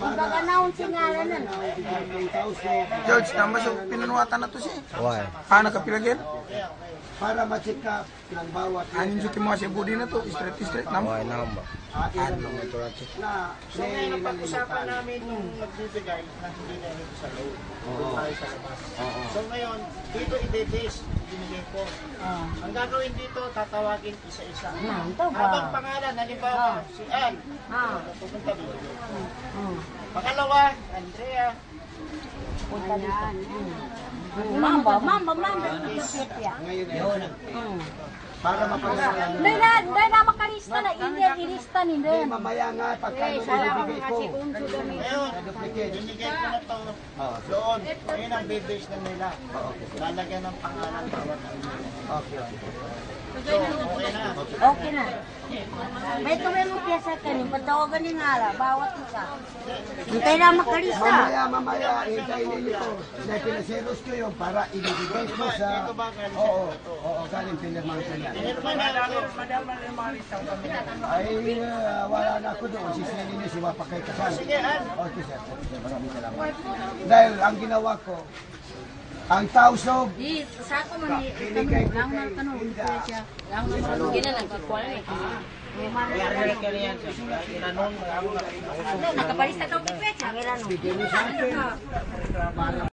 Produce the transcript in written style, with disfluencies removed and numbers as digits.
Pagkakanaon singalan na. George, tama sa pinunuwatan na to siya. Why? Nakapilagyan? Para ma-check up ng bawat Anin sa mga siya budi na to, straight na. Why number? na So ngayon, pag-usapan namin nung nagbibigay na hindi na ito sa loob. Tayo sa labas. So ngayon, dito i-base, binigay ko. Ang gagawin dito, tatawagin isa-isa. Habang pangalan, halimbawa, si Ann, pupunta dito. Pangalawa, Andrea. Punta dito. Mamba. para mapagsasabi. Dahil na makalista na, hindi ilista ni Hindi, din. mamaya nga, pagkano ibibigay ko. Ngayon, binigay ko na to doon. Ngayon ang base na nila. Lalagyan ng pangalan bawat Okay. So, okay na. Okay na. May tuloy mo piyasa ka ni, patawagan ni nga bawat isa. Hintay na makalista. Mamaya, hintayin ninyo. Dahil pinaselos ko yun para ibibigay ko sa... Oo, galing pinirmahan ko yan. Ay, wala na ako doon. Sisilin niyo si Wapakay Kasal. Sige, Ann. Okay, sir. Maraming salamat. Dahil ang ginawa ko, ang tausob, Di, sa ako man binigay ko lang kay na tanong Linda. siya. Lang na gina nagkukuha ni. Nakapalista ka po, Pecha. Bigyan niyo sa akin.